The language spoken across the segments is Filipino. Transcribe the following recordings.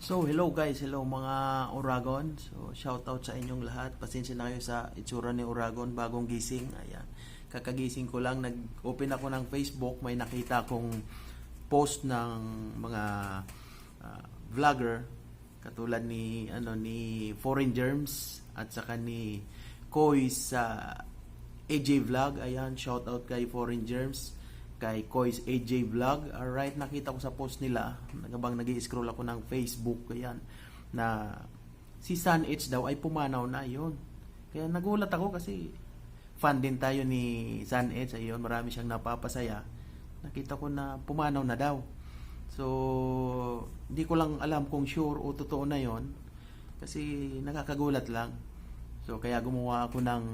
So, hello guys, hello mga Uragon. So, shout out sa inyong lahat. Pasensya na kayo sa itsura ni Uragon, bagong gising. Ayan. Kakagising ko lang, nag-open ako ng Facebook, may nakita akong post ng mga vlogger katulad ni Foreign Germs at saka ni Koy sa AJ Vlog. Ayan, shout out kay Foreign Germs, kay Koy's AJ Vlog. Alright, nakita ko sa post nila, habang nag-i-scroll ako ng Facebook, ayan, na si Sun H daw ay pumanaw na yon. Kaya nagulat ako kasi fan din tayo ni Sun H. Ayun, marami siyang napapasaya. Nakita ko na pumanaw na daw. So, hindi ko lang alam kung sure o totoo na yon kasi nakakagulat lang. So, kaya gumawa ako ng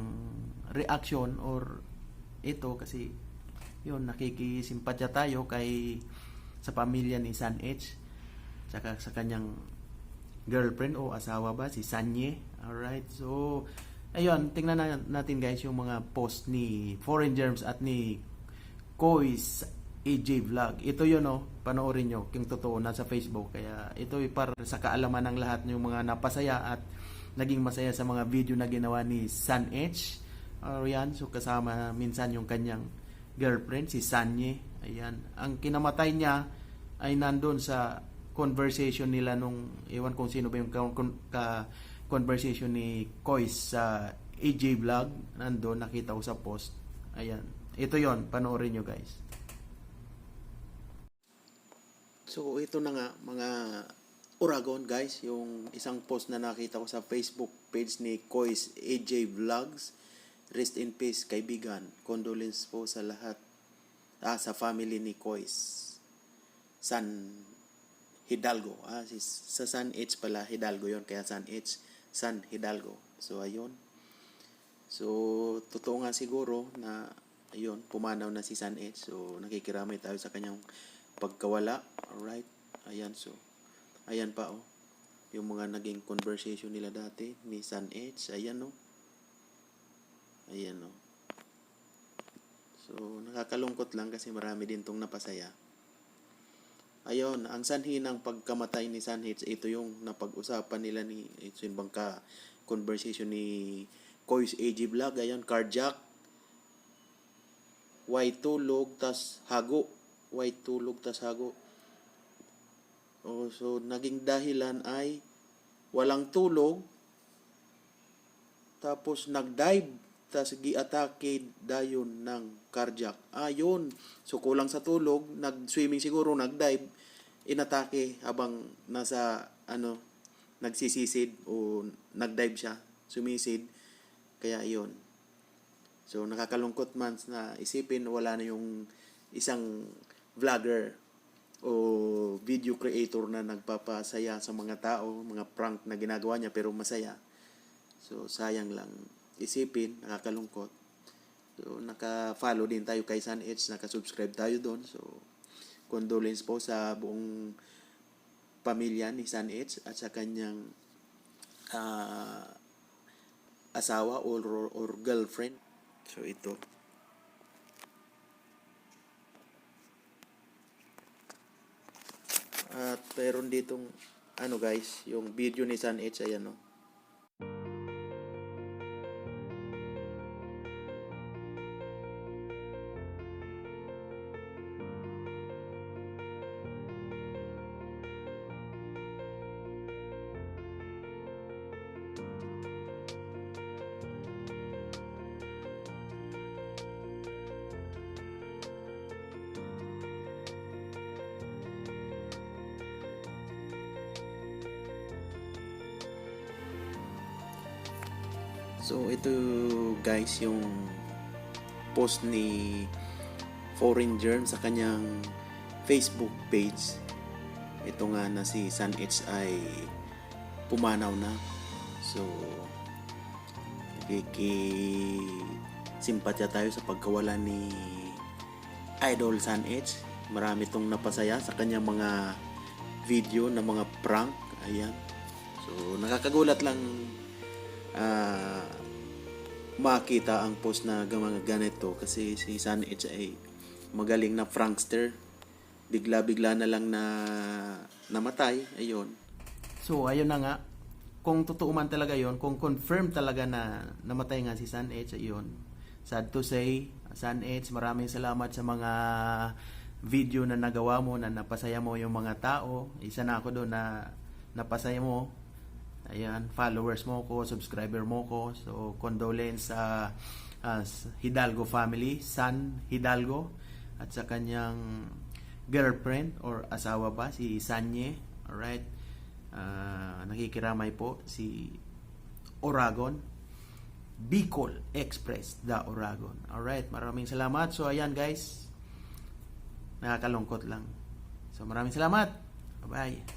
reaction or ito kasi yun, nakikisimpatya tayo sa pamilya ni Sun H, tsaka sa kanyang girlfriend o asawa ba, si Sanye. Alright, so ayun, tingnan natin guys yung mga post ni Foreign Germs at ni Koy's AJ Vlog. Ito yun, panoorin nyo kung totoo, nasa Facebook. Kaya ito ay para sa kaalaman ng lahat yung mga napasaya at naging masaya sa mga video na ginawa ni Sun H. Ayan, so kasama minsan yung kanyang girlfriend, si Sanye. Ayan. Ang kinamatay niya ay nandun sa conversation nila nung, ewan kung sino ba yung conversation ni Koy sa AJ Vlog. Nandun, nakita ko sa post. Ayan. Ito yon, panoorin nyo guys. So, ito na nga mga Uragon guys, yung isang post na nakita ko sa Facebook page ni Koy's AJ Vlogs. Rest in peace, kaibigan. Condolence po sa lahat. Sa family ni Koy's San Hidalgo. Sa San H pala, Hidalgo yon, kaya San H, San Hidalgo. So, ayun. So, totoo nga siguro na, ayun, pumanaw na si San H. So, nakikiramay tayo sa kanyang pagkawala. Alright. Ayan, so, ayan pa, yung mga naging conversation nila dati ni San H. Ayan, Ayan, So, nakakalungkot lang kasi marami din tong napasaya. Ayun, ang sanhi ng pagkamatay ni Sun H, ito yung napag-usapan nila ito yung bangka conversation ni Koy's AJ Vlog. Ayun, carjack, white tulog, tas hago. White tulog, tas hago. So, naging dahilan ay walang tulog, tapos nag-dive, tas gi-atake dayon ng carjack. Yun. So, kulang sa tulog, nag-swimming siguro, nag-dive, inatake habang nagsisisid o nag-dive siya, sumisid. Kaya yun. So, nakakalungkot man na isipin, wala na yung isang vlogger o video creator na nagpapasaya sa mga tao, mga prank na ginagawa niya pero masaya. So, sayang lang. Isipin, nakakalungkot. So, naka-follow din tayo kay Sun H, naka-subscribe tayo doon. So, condolence po sa buong pamilya ni Sun H at sa kanyang asawa or girlfriend. So, ito. At meron ditong guys, yung video ni Sun H, ayan So, ito guys, yung post ni Foreign Germ sa kanyang Facebook page. Ito nga na si Sun H ay pumanaw na. So, simpatya tayo sa pagkawala ni Idol Sun H. Marami tong napasaya sa kanyang mga video na mga prank. Ayan. So, nakakagulat lang makita ang post na ganito kasi si Sun H ay magaling na prankster. Bigla-bigla na lang na namatay. Ayun. So, ayun na nga. Kung totoo man talaga yon, kung confirm talaga na namatay nga si San Edge, ayun. Sad to say, San Edge, maraming salamat sa mga video na nagawa mo, na napasaya mo yung mga tao. Isa na ako doon na napasaya mo. Ayan, followers mo ko, subscriber mo ko. So, condolence sa Hidalgo family, San Hidalgo, at sa kanyang girlfriend or asawa ba, si Sanye. Alright. Nakikiramay po si Oragon, Bicol Express, the Oragon. Alright, maraming salamat. So, ayan guys, nakakalungkot lang. So, maraming salamat. Bye-bye.